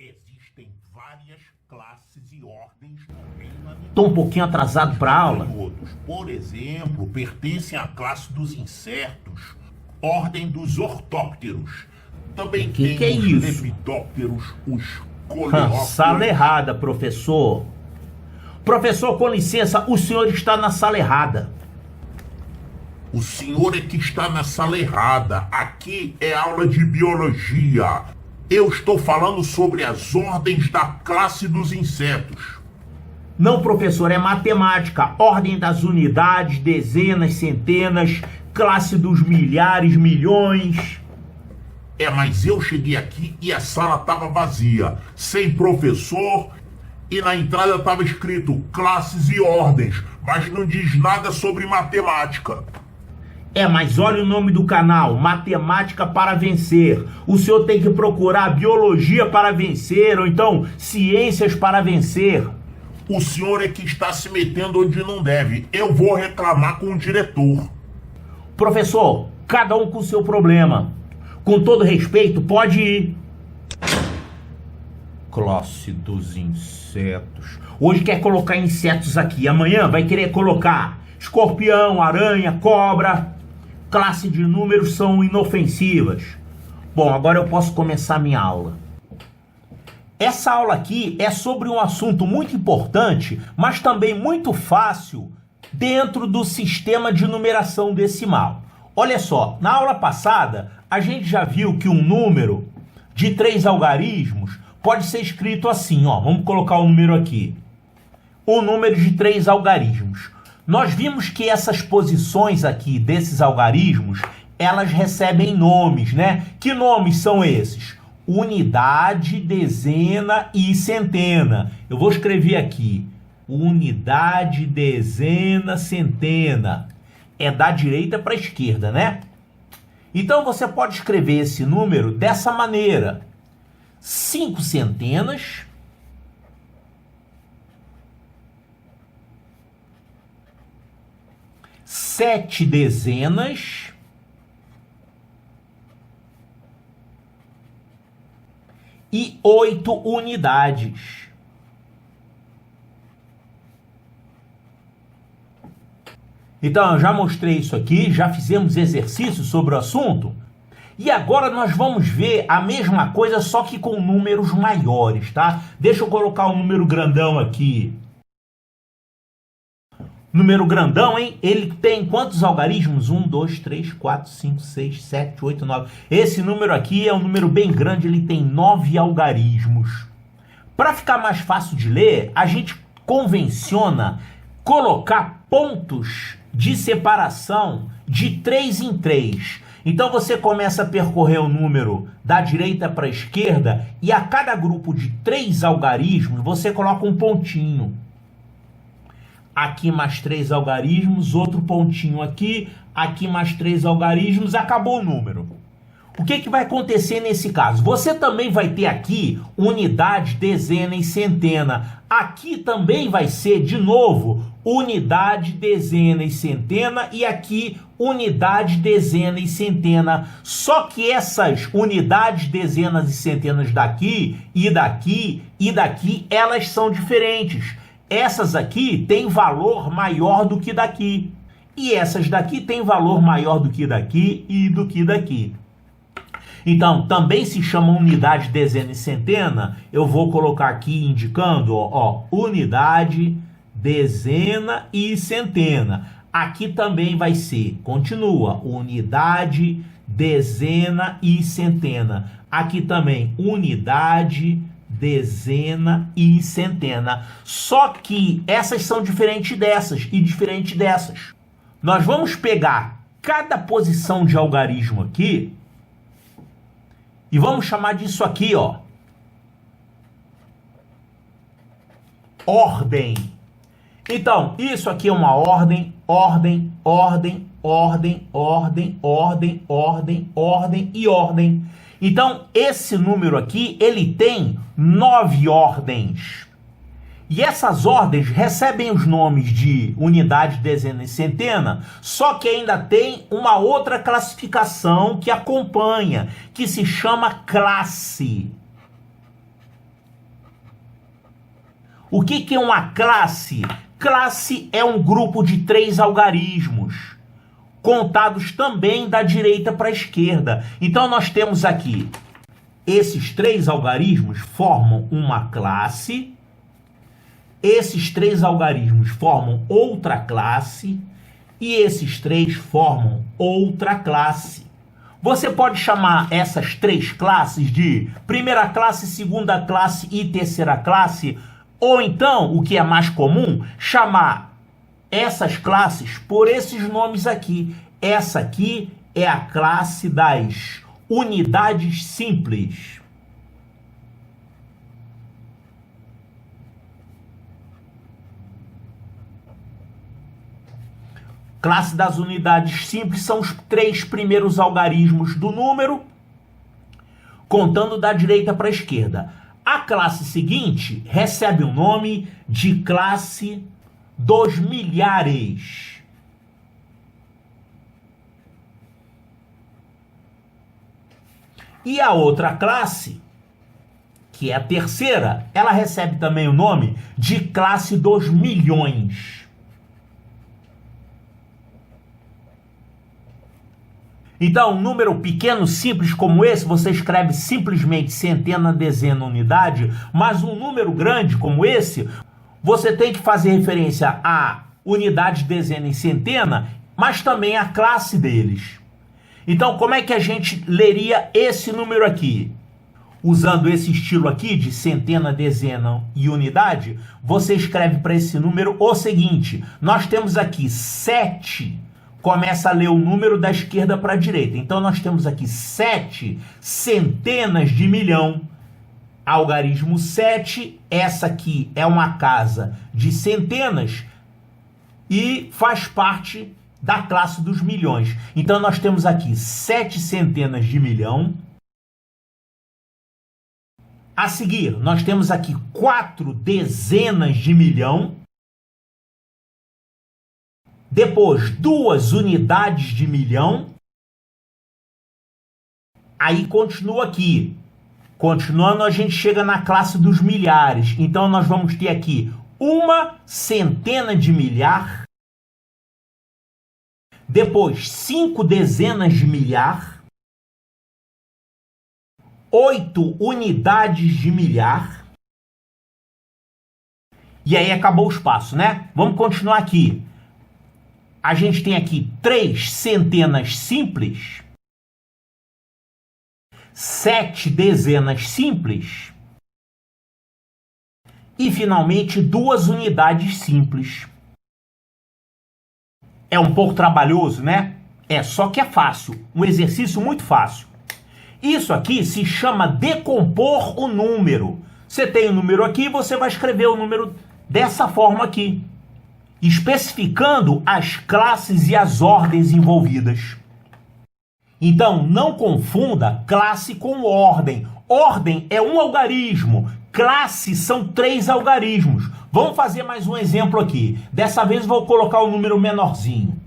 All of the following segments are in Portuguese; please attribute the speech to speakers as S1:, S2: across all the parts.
S1: Existem várias classes e ordens no reino animal.
S2: Estou um pouquinho atrasado para a aula.
S1: Outros, por exemplo, pertencem à classe dos insetos, ordem dos ortópteros. Também tem
S2: que é
S1: os
S2: isso?
S1: lepidópteros, os coleópteros.
S2: Sala errada, professor. Professor, com licença, o senhor está na sala errada.
S1: O senhor é que está na sala errada. Aqui é aula de biologia. Eu estou falando sobre as ordens da classe dos insetos.
S2: Não, professor, é matemática. Ordem das unidades, dezenas, centenas, classe dos milhares, milhões.
S1: É, mas eu cheguei aqui e a sala estava vazia, sem professor, e na entrada estava escrito classes e ordens, mas não diz nada sobre matemática.
S2: É, mas olha o nome do canal, Matemática para Vencer. O senhor tem que procurar Biologia para Vencer, ou então Ciências para Vencer.
S1: O senhor é que está se metendo onde não deve. Eu vou reclamar com o diretor.
S2: Professor, cada um com o seu problema. Com todo respeito, pode ir. Classe dos insetos. Hoje quer colocar insetos aqui, amanhã vai querer colocar escorpião, aranha, cobra. Classe de números são inofensivas. Bom, agora eu posso começar minha aula. Essa aula aqui é sobre um assunto muito importante, mas também muito fácil dentro do sistema de numeração decimal. Olha só, na aula passada, a gente já viu que um número de 3 algarismos pode ser escrito assim, ó. Vamos colocar o número aqui. O número de 3 algarismos. Nós vimos que essas posições aqui desses algarismos, elas recebem nomes, né? Que nomes são esses? Unidade, dezena e centena. Eu vou escrever aqui. Unidade, dezena, centena. É da direita para a esquerda, né? Então você pode escrever esse número dessa maneira. 5 centenas. 7 dezenas e 8 unidades. Então, eu já mostrei isso aqui, já fizemos exercícios sobre o assunto, e agora nós vamos ver a mesma coisa, só que com números maiores, tá? Deixa eu colocar o número grandão aqui. Número grandão, hein? Ele tem quantos algarismos? 1, 2, 3, 4, 5, 6, 7, 8, 9. Esse número aqui é um número bem grande, ele tem 9 algarismos. Para ficar mais fácil de ler, a gente convenciona colocar pontos de separação de 3 em 3. Então você começa a percorrer o número da direita para a esquerda e a cada grupo de 3 algarismos você coloca um pontinho. Aqui mais 3 algarismos, outro pontinho aqui mais 3 algarismos, acabou o número. O que vai acontecer nesse caso? Você também vai ter aqui unidade, dezena e centena. Aqui também vai ser, de novo, unidade, dezena e centena, e aqui unidade, dezena e centena. Só que essas unidades, dezenas e centenas daqui, e daqui, e daqui, elas são diferentes. Essas aqui têm valor maior do que daqui. E essas daqui têm valor maior do que daqui e do que daqui. Então, também se chama unidade, dezena e centena. Eu vou colocar aqui indicando, ó, unidade, dezena e centena. Aqui também vai ser, continua, unidade, dezena e centena. Aqui também, unidade, dezena e centena. Só que essas são diferentes dessas e diferentes dessas. Nós vamos pegar cada posição de algarismo aqui e vamos chamar disso aqui, ó, ordem. Então, isso aqui é uma ordem, ordem, ordem, ordem, ordem, ordem, ordem, ordem e ordem. Então, esse número aqui, ele tem 9 ordens. E essas ordens recebem os nomes de unidade, dezena e centena, só que ainda tem uma outra classificação que acompanha, que se chama classe. O que é uma classe? Classe é um grupo de 3 algarismos, contados também da direita para a esquerda. Então nós temos aqui, esses 3 algarismos formam uma classe, esses 3 algarismos formam outra classe, e esses 3 formam outra classe. Você pode chamar essas 3 classes de primeira classe, segunda classe e terceira classe, ou então, o que é mais comum, chamar essas classes por esses nomes aqui. Essa aqui é a classe das unidades simples. Classe das unidades simples são os 3 primeiros algarismos do número, contando da direita para a esquerda. A classe seguinte recebe o nome de classe dos milhares. E a outra classe, que é a terceira, ela recebe também o nome de classe dos milhões. Então, um número pequeno, simples como esse, você escreve simplesmente centena, dezena, unidade, mas um número grande como esse, você tem que fazer referência a unidade, dezena e centena, mas também a classe deles. Então, como é que a gente leria esse número aqui? Usando esse estilo aqui de centena, dezena e unidade, você escreve para esse número o seguinte: nós temos aqui 7. Começa a ler o número da esquerda para a direita. Então, nós temos aqui 7 centenas de milhão. Algarismo 7, essa aqui é uma casa de centenas e faz parte da classe dos milhões. Então, nós temos aqui 7 centenas de milhão. A seguir, nós temos aqui 4 dezenas de milhão. Depois, 2 unidades de milhão. Aí continua aqui. Continuando, a gente chega na classe dos milhares. Então, nós vamos ter aqui 1 centena de milhar. Depois, 5 dezenas de milhar. 8 unidades de milhar. E aí acabou o espaço, né? Vamos continuar aqui. A gente tem aqui 3 centenas simples, 7 dezenas simples e, finalmente, 2 unidades simples. É um pouco trabalhoso, né? Só que é fácil, um exercício muito fácil. Isso aqui se chama decompor o número. Você tem o número aqui, você vai escrever o número dessa forma aqui, especificando as classes e as ordens envolvidas. Então, não confunda classe com ordem. Ordem é um algarismo, classe são 3 algarismos. Vamos fazer mais um exemplo aqui. Dessa vez vou colocar o número menorzinho.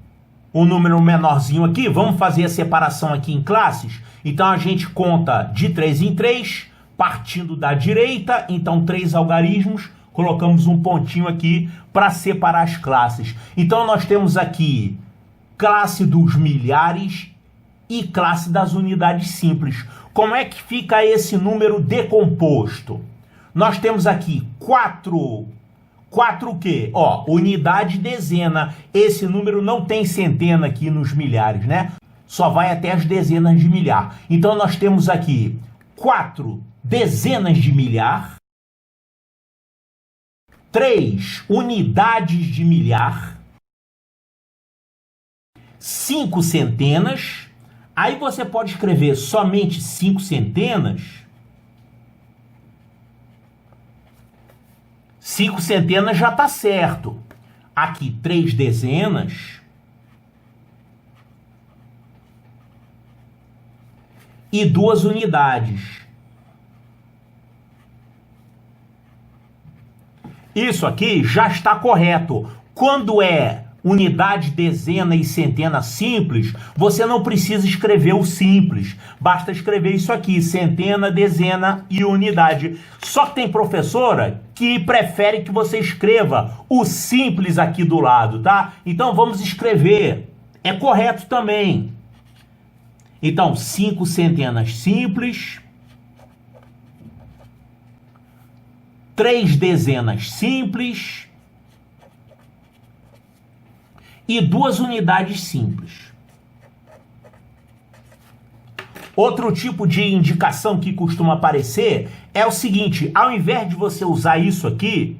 S2: O número menorzinho aqui, vamos fazer a separação aqui em classes. Então, a gente conta de 3 em 3, partindo da direita, então 3 algarismos. Colocamos um pontinho aqui para separar as classes. Então, nós temos aqui classe dos milhares e classe das unidades simples. Como é que fica esse número decomposto? Nós temos aqui 4 o quê? Unidade e dezena. Esse número não tem centena aqui nos milhares, né? Só vai até as dezenas de milhar. Então, nós temos aqui 4 dezenas de milhar, 3 unidades de milhar, 5 centenas. Aí você pode escrever somente 5 centenas. 5 centenas já está certo. Aqui 3 dezenas. E 2 unidades. Isso aqui já está correto. Quando é unidade, dezena e centena simples, você não precisa escrever o simples. Basta escrever isso aqui, centena, dezena e unidade. Só que tem professora que prefere que você escreva o simples aqui do lado, tá? Então vamos escrever. É correto também. Então, 5 centenas simples, 3 dezenas simples e 2 unidades simples. Outro tipo de indicação que costuma aparecer é o seguinte: ao invés de você usar isso aqui,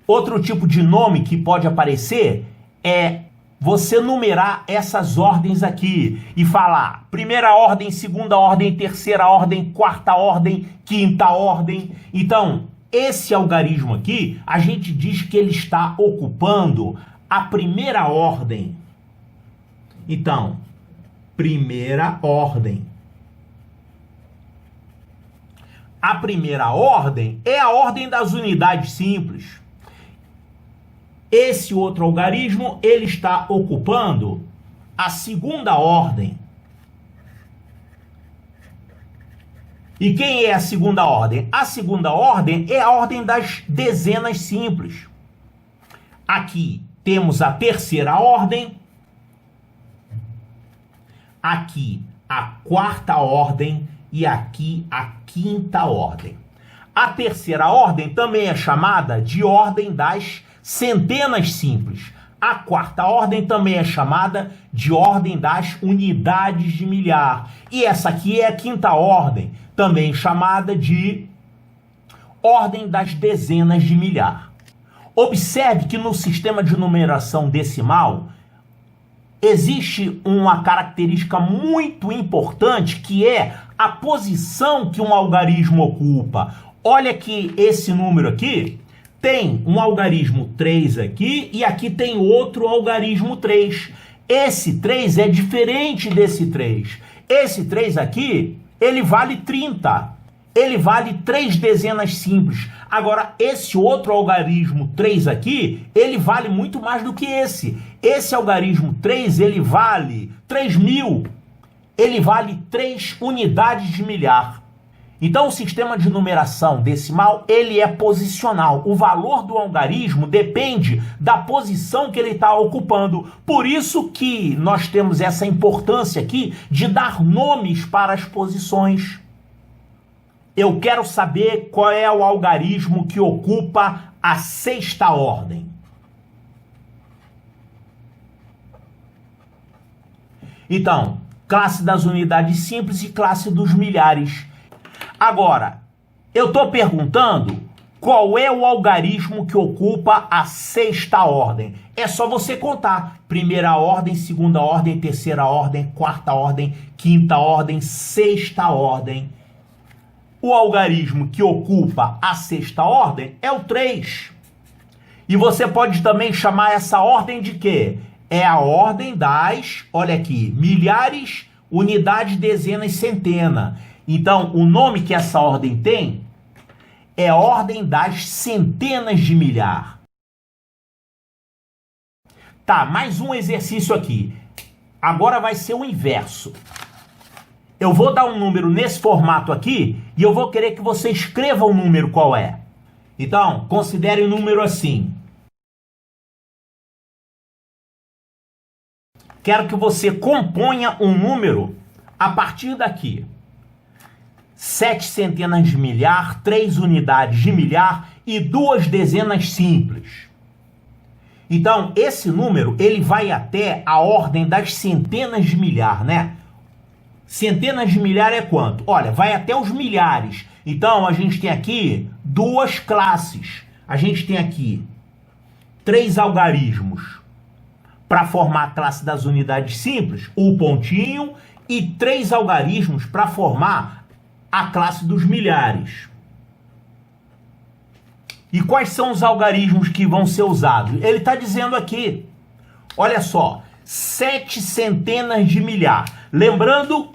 S2: outro tipo de nome que pode aparecer é você numerar essas ordens aqui e falar primeira ordem, segunda ordem, terceira ordem, quarta ordem, quinta ordem. Então, esse algarismo aqui, a gente diz que ele está ocupando a primeira ordem. Então, primeira ordem. A primeira ordem é a ordem das unidades simples. Esse outro algarismo, ele está ocupando a segunda ordem. E quem é a segunda ordem? A segunda ordem é a ordem das dezenas simples. Aqui temos a terceira ordem. Aqui a quarta ordem e aqui a quinta ordem. A terceira ordem também é chamada de ordem das centenas simples. A quarta ordem também é chamada de ordem das unidades de milhar. E essa aqui é a quinta ordem, também chamada de ordem das dezenas de milhar. Observe que no sistema de numeração decimal existe uma característica muito importante, que é a posição que um algarismo ocupa. Olha que esse número aqui tem um algarismo 3 aqui e aqui tem outro algarismo 3. Esse 3 é diferente desse 3. Esse 3 aqui, ele vale 30. Ele vale 3 dezenas simples. Agora, esse outro algarismo 3 aqui, ele vale muito mais do que esse. Esse algarismo 3, ele vale 3.000. Ele vale 3 unidades de milhar. Então, o sistema de numeração decimal, ele é posicional. O valor do algarismo depende da posição que ele está ocupando. Por isso que nós temos essa importância aqui de dar nomes para as posições. Eu quero saber qual é o algarismo que ocupa a sexta ordem. Então, classe das unidades simples e classe dos milhares. Agora, eu estou perguntando qual é o algarismo que ocupa a sexta ordem. É só você contar. Primeira ordem, segunda ordem, terceira ordem, quarta ordem, quinta ordem, sexta ordem. O algarismo que ocupa a sexta ordem é o 3. E você pode também chamar essa ordem de quê? É a ordem das, olha aqui, milhares, unidades, dezenas, centena. Então, o nome que essa ordem tem é a ordem das centenas de milhar. Tá, mais um exercício aqui. Agora vai ser o inverso. Eu vou dar um número nesse formato aqui e eu vou querer que você escreva o número qual é. Então, considere o número assim. Quero que você componha um número a partir daqui. 7 centenas de milhar, 3 unidades de milhar e 2 dezenas simples. Então, esse número, ele vai até a ordem das centenas de milhar, né? Centenas de milhar é quanto? Olha, vai até os milhares. Então, a gente tem aqui duas classes. A gente tem aqui 3 algarismos para formar a classe das unidades simples, o pontinho, e 3 algarismos para formar a classe dos milhares. E quais são os algarismos que vão ser usados? Ele está dizendo aqui, olha só, 7 centenas de milhar. Lembrando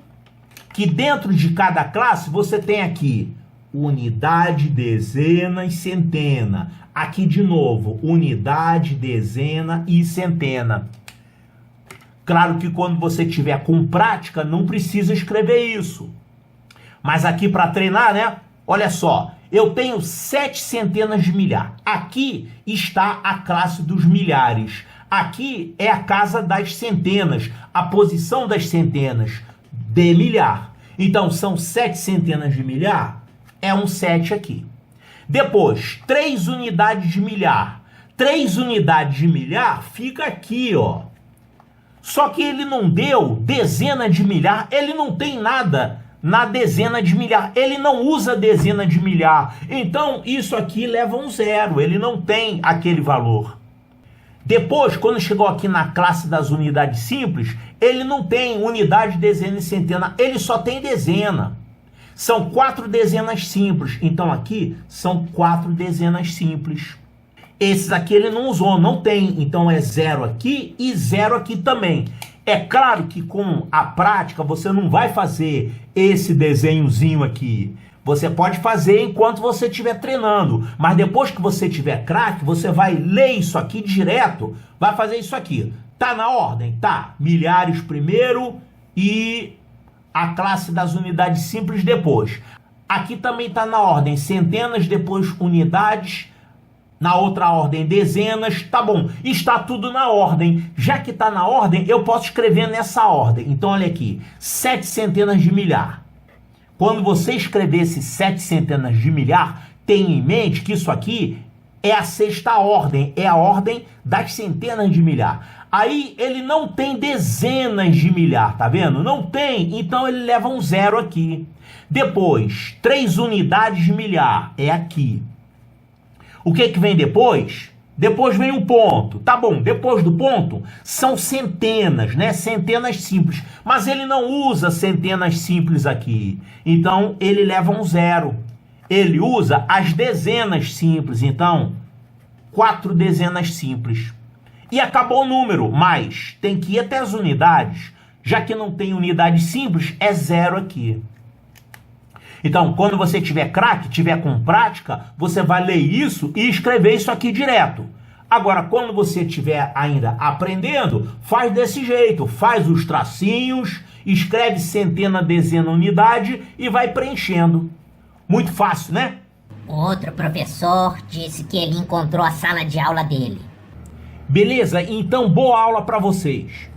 S2: que dentro de cada classe você tem aqui unidade, dezena e centena. Aqui de novo, unidade, dezena e centena. Claro que quando você tiver com prática, não precisa escrever isso. Mas aqui para treinar, né? Olha só, eu tenho 7 centenas de milhar. Aqui está a classe dos milhares. Aqui é a casa das centenas, a posição das centenas de milhar. Então, são 7 centenas de milhar, é um 7 aqui. Depois, 3 unidades de milhar. 3 unidades de milhar fica aqui, ó. Só que ele não deu dezena de milhar, ele não tem nada na dezena de milhar, ele não usa dezena de milhar. Então, isso aqui leva um 0, ele não tem aquele valor. Depois, quando chegou aqui na classe das unidades simples, ele não tem unidade, dezena e centena, ele só tem dezena. São 4 dezenas simples, então aqui são 4 dezenas simples. Esses aqui ele não usou, não tem, então é 0 aqui e 0 aqui também. É claro que com a prática você não vai fazer esse desenhozinho aqui. Você pode fazer enquanto você estiver treinando, mas depois que você tiver craque, você vai ler isso aqui direto, vai fazer isso aqui. Tá na ordem? Tá. Milhares primeiro e a classe das unidades simples depois. Aqui também tá na ordem centenas, depois unidades, na outra ordem dezenas, tá bom. Está tudo na ordem. Já que tá na ordem, eu posso escrever nessa ordem. Então olha aqui, 7 centenas de milhar. Quando você escrever esses 7 centenas de milhar, tenha em mente que isso aqui é a 6ª ordem, é a ordem das centenas de milhar. Aí ele não tem dezenas de milhar, tá vendo? Não tem, então ele leva um 0 aqui. Depois, 3 unidades de milhar, é aqui. O que vem depois? Depois vem o ponto. Tá bom, depois do ponto são centenas, né? Centenas simples. Mas ele não usa centenas simples aqui. Então, ele leva um 0. Ele usa as dezenas simples. Então, 4 dezenas simples. E acabou o número, mas tem que ir até as unidades. Já que não tem unidade simples, é 0 aqui. Então, quando você tiver craque, tiver com prática, você vai ler isso e escrever isso aqui direto. Agora, quando você estiver ainda aprendendo, faz desse jeito. Faz os tracinhos, escreve centena, dezena, unidade e vai preenchendo. Muito fácil, né?
S3: Outro professor disse que ele encontrou a sala de aula dele.
S2: Beleza? Então, boa aula para vocês.